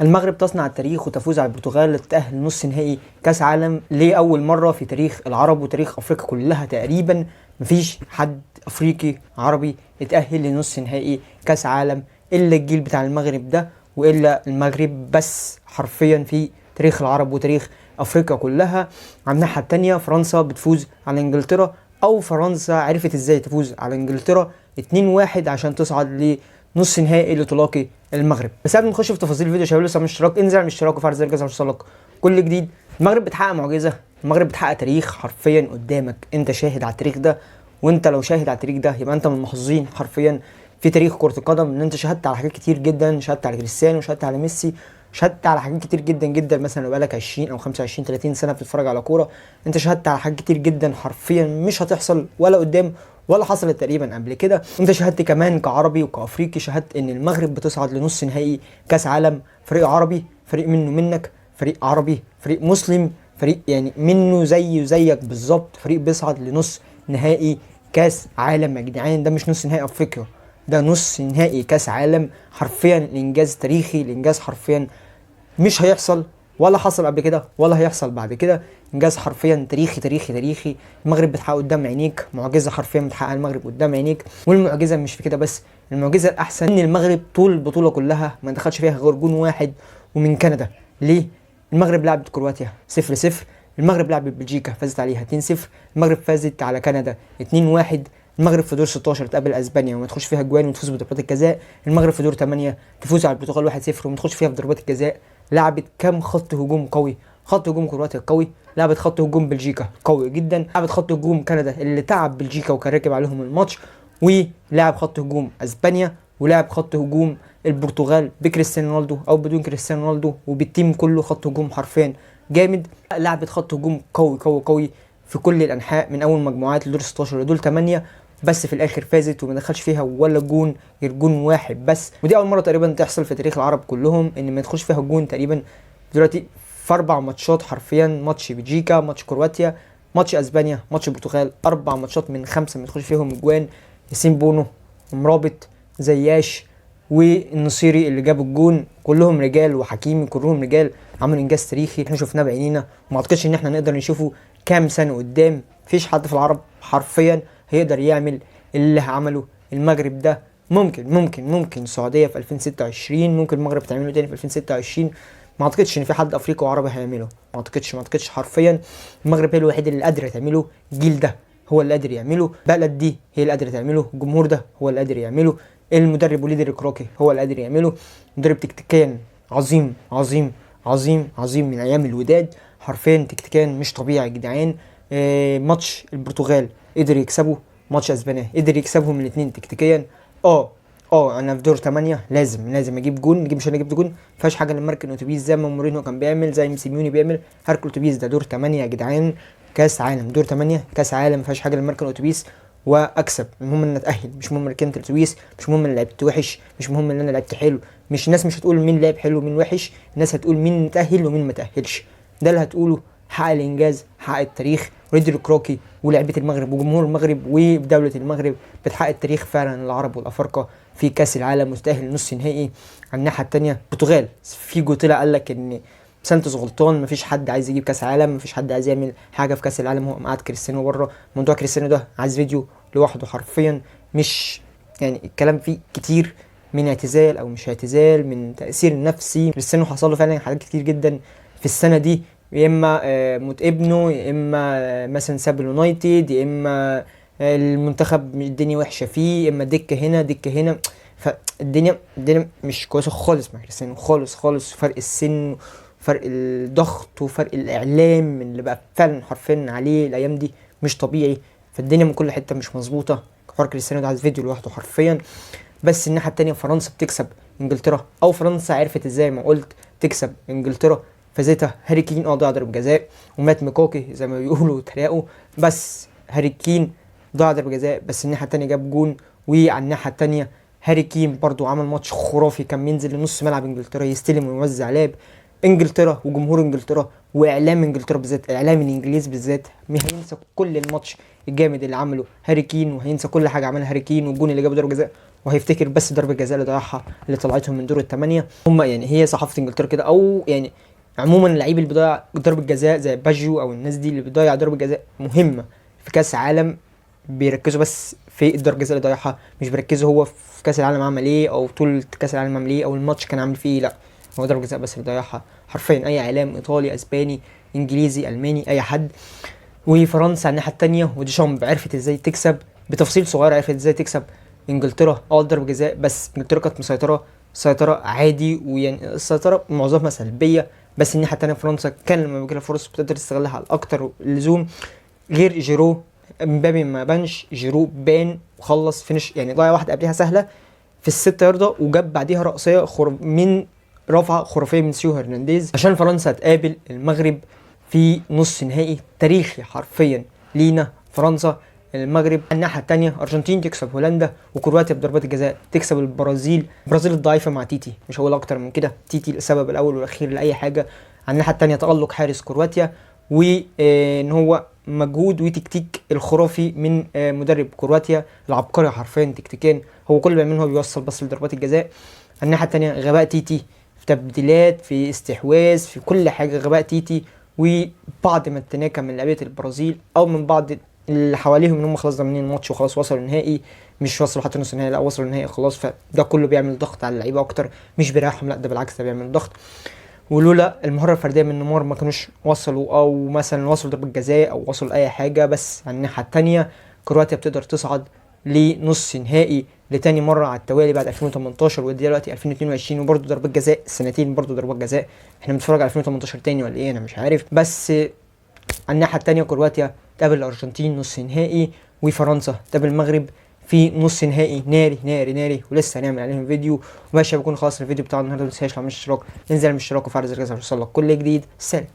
المغرب تصنع التاريخ وتفوز على البرتغال لتتأهل نص نهائي كأس عالم لأول مرة في تاريخ العرب وتاريخ أفريقيا كلها تقريبا. مفيش حد أفريقي عربي اتأهل لنص نهائي كأس عالم إلا الجيل بتاع المغرب ده، وإلا المغرب بس حرفيا في تاريخ العرب وتاريخ أفريقيا كلها. على الناحية التانية فرنسا بتفوز على إنجلترا، أو فرنسا عرفت إزاي تفوز على إنجلترا 2-1 عشان تصعد نص نهائي لتلاقي المغرب. بس قبل ما نخش في تفاصيل الفيديو شباب لسه من اشتراك، انزل اعمل اشتراك وفعل زر الجرس عشان يوصلك كل جديد. المغرب بتحقق معجزه، المغرب بتحقق تاريخ حرفيا قدامك، انت شاهد على التاريخ ده. وانت لو شاهد على التاريخ ده يبقى انت من المحظوظين حرفيا في تاريخ كره القدم، ان انت شهدت على حاجات كتير جدا، شهدت على كريستيانو، شهدت على ميسي، شهدت على حاجات كتير جدا جدا. مثلا لو بقالك 20 او 25 30 سنه بتتفرج على كوره، انت شهدت على حاجات كتير جدا حرفيا مش هتحصل ولا قدام ولا حصلت تقريبا قبل كده. انت شهدت كمان كعربي وكافريقي، شهدت ان المغرب بتصعد لنص نهائي كاس عالم. فريق عربي، فريق منه منك، فريق عربي، فريق مسلم، فريق يعني منه زي زيك بالظبط، فريق بيصعد لنص نهائي كاس عالم. يا جدعان ده مش نص نهائي افريقيا، ده نص نهائي كاس عالم. حرفيا الانجاز تاريخي، الانجاز حرفيا مش هيحصل ولا حصل قبل كده ولا هيحصل بعد كده. انجاز حرفيا تاريخي تاريخي تاريخي. المغرب بتحقق قدام عينيك، معجزه حرفيا بتحقق المغرب قدام عينيك. والمعجزه مش في كده بس، المعجزه الاحسن ان المغرب طول البطوله كلها ما دخلش فيها غير جون واحد ومن كندا. ليه؟ المغرب لعبت كرواتيا 0-0، المغرب لعبت بلجيكا فازت عليها 2-0، المغرب فازت على كندا 2-1. المغرب في دور 16 تقابل اسبانيا وما تخش فيها جوان وتفوز بضربات الجزاء. المغرب في دور 8 تفوز على البرتغال 1-0 وما تخش فيها في ضربات الجزاء. لعبت كام خط هجوم قوي، خط هجوم كرواتيا قوي، لعبت خط هجوم بلجيكا قوي جدا، لعبت خط هجوم كندا اللي تعب بلجيكا وكان راكب عليهم الماتش، ولعب خط هجوم اسبانيا، ولعب خط هجوم البرتغال بكريستيانو رونالدو او بدون كريستيانو رونالدو وبالتيم كله. خط هجوم حرفيا جامد. لعبت خط هجوم قوي قوي قوي في كل الانحاء من اول مجموعات لدور 16 لدور 8، بس في الاخر فازت وما دخلش فيها ولا جون غير جون واحد بس. ودي اول مره تقريبا تحصل في تاريخ العرب كلهم ان ما يدخلش فيها جون تقريبا دلوقتي في 4 ماتشات حرفيا. ماتش بلجيكا، ماتش كرواتيا، ماتش اسبانيا، ماتش البرتغال، 4 ماتشات من 5 ما يدخلش فيهم اجوان. ياسين بونو، مرابط، زياش، والنصيري اللي جاب الجون، كلهم رجال، وحكيمي، كلهم رجال. عملوا انجاز تاريخي احنا شفناه بعينينا، وما اعتقدش ان احنا نقدر نشوفه كام سنه قدام. مفيش حد في العرب حرفيا هيقدر يعمل اللي عمله المغرب ده. ممكن السعوديه في 2026، ممكن المغرب تعمله تاني في 2026. ما اعتقدش ان في حد افريقي وعربي هيعمله، ما اعتقدش حرفيا. المغرب هي الوحيده اللي قادره تعمله، الجيل ده هو اللي قادر يعمله، بلد دي هي اللي قادره تعمله، الجمهور ده هو اللي قادر يعمله، المدرب وليدر الكروكي هو اللي قادر يعمله. مدرب تكتيكيا عظيم عظيم عظيم عظيم من ايام الوداد، حرفيا تكتيكيا مش طبيعي يا جدعان. ماتش البرتغال قدر يكسبه، ماتش اسبانيا قدر يكسبهم الاثنين تكتيكيا. انا في دور 8 لازم اجيب جون، مش انا جبت جون مفيهاش حاجه لماركن اوتوبيس زي ما مورينيو كان بيعمل، زي ما سيميوني بيعمل. هاركل اوتوبيس ده دور 8 يا جدعان كاس عالم، دور 8 كاس عالم مفيهاش حاجه لماركن اوتوبيس واكسب. المهم ان اتاهل، مش مهم ركنت الاتوبيس، مش مهم ان لعبت وحش، مش مهم ان انا لعبت حلو. مش الناس مش هتقول مين لعب حلو ومين وحش، الناس هتقول مين تاهل ومين ما تاهلش. ده اللي هتقوله حقق الانجاز، حقق التاريخ. ريدر كروكي ولعبه المغرب وجمهور المغرب ودوله المغرب بتحقق التاريخ فعلا العرب والافارقه في كاس العالم وتتاهل نص نهائي. على الناحيه الثانيه البرتغال، فيجو طلع قال لك ان سانتوس غلطان، مفيش حد عايز يجيب كاس عالم، مفيش حد عايز يعمل حاجه في كاس العالم، هو قاعد كريستيانو بره. موضوع كريستيانو ده عايز فيديو لوحده حرفيا، مش يعني الكلام فيه كتير من اعتزال او مش اعتزال، من تاثير نفسي. كريستيانو حصل له فعلا حاجات كتير جدا في السنه دي، يا اما موت ابنه، يا اما مثلا ساب اليونايتد، يا اما المنتخب الدنيا وحشه فيه، يا اما دكه هنا دكه هنا. فالدنيا مش كويسه خالص مع كريستيانو، خالص. فرق السن، فرق الضغط، وفرق الاعلام اللي بقى فعلا حرفيا عليه الايام دي مش طبيعي. فالدنيا من كل حته مش مظبوطه. حوار كريستيانو ده عايز فيديو لوحده حرفيا. بس الناحيه التانيه فرنسا بتكسب انجلترا، او فرنسا عرفت ازاي ما قلت تكسب انجلترا. فازتها هاري كين ضيع ضربه جزاء، ومات ميكوكي زي ما بيقولوا تريقوا، بس هاري كين ضيع ضربه جزاء بس الناحيه التانيه جاب جون. وعلى الناحيه التانيه هاري كين برضو عمل ماتش خرافي، كان ينزل لنص ملعب انجلترا يستلم ويوزع لعب. انجلترا وجمهور انجلترا واعلام انجلترا بالذات، اعلام الانجليز بالذات، ما هينسى كل الماتش الجامد اللي عمله هاري كين، وهينسى كل حاجه عملها هاري كين والجون اللي جابه ضربه جزاء، وهيفتكر بس ضربه الجزاء اللي ضيعها اللي طلعتهم من دور الثمانيه. هم يعني هي صحافه انجلترا كده، او يعني عموما اللعيب اللي بيضيع ضربه جزاء زي باجيو او الناس دي اللي بتضيع ضربه جزاء مهمه في كاس عالم، بيركزوا بس في الضربه الجزاء اللي ضيعها، مش بيركزوا هو في كاس العالم عمل ايه او طول كاس العالم عمل ايه او الماتش كان عامل فيه إيه. لا، هو ضربه جزاء بس اللي ضيعها حرفيا. اي اعلام ايطالي اسباني انجليزي الماني اي حد. وفرنسا على الناحيه الثانيه وديشامب عرفت ازاي تكسب بتفصيل صغير، عرفت ازاي تكسب انجلترا ضربه جزاء، بس انجلترا كانت مسيطره سيطره عادي، ويعني السيطره معظمها سلبيه. بس الناحيه الثانيه فرنسا كان لما بيجي فرص بتقدر تستغلها على الاكتر اللزوم. غير جيرو، مبابي ما بانش، جيرو بان وخلص فينش، يعني ضيع واحده قبلها سهله في الست ياردة وجاب بعديها رأسية من رفعة خرافية من سيو هرنانديز عشان فرنسا تقابل المغرب في نص نهائي تاريخي حرفيا لينا. فرنسا المغرب. الناحية التانية أرجنتين تكسب هولندا، وكرواتيا بضربات الجزاء تكسب البرازيل الضعيفة مع تيتي، مش هقول أكتر من كده، تيتي السبب الأول والأخير لأي حاجة. على الناحية التانية تألق حارس كرواتيا، وإن هو مجهود وتكتيك الخرافي من مدرب كرواتيا العبقري حرفيا تكتيكيا، هو كل اللي بيعمله هو بيوصل بس لضربات الجزاء. الناحية التانية غباء تيتي في تبديلات في استحواذ في كل حاجة، غباء تيتي وبعض ما التناكة من لعيبة البرازيل او من بعض اللي حواليهم ان هم خلاص ضامنين الماتش وخلاص وصلوا النهائي، مش وصلوا حتى نص النهائي، لا وصلوا النهائي خلاص. فده كله بيعمل ضغط على اللعيبه اكتر، مش بيريحهم، لا ده بالعكس ده بيعمل ضغط. ولولا المهاره الفرديه من نيمار ما كانوش وصلوا، او مثلا وصلوا ضربه جزاء او وصلوا لاي حاجه. بس على الناحيه الثانيه كرواتيا بتقدر تصعد لنص نهائي لتاني مره على التوالي بعد 2018 ودي دلوقتي 2022، وبرده ضربات جزاء سنتين، برده ضربات جزاء. احنا بنتفرج على 2018 تاني ولا ايه؟ انا مش عارف. بس على الناحيه الثانيه كرواتيا تقابل الارجنتين نص نهائي، وفرنسا تقابل المغرب في نص نهائي ناري ناري ناري، ولسه هنعمل عليهم فيديو. وماشي بكون خلاص الفيديو بتاع النهارده، ما تنساش تعمل اشتراك، انزل الاشتراك وفعل زر الجرس عشان يوصلك كل جديد. سلام.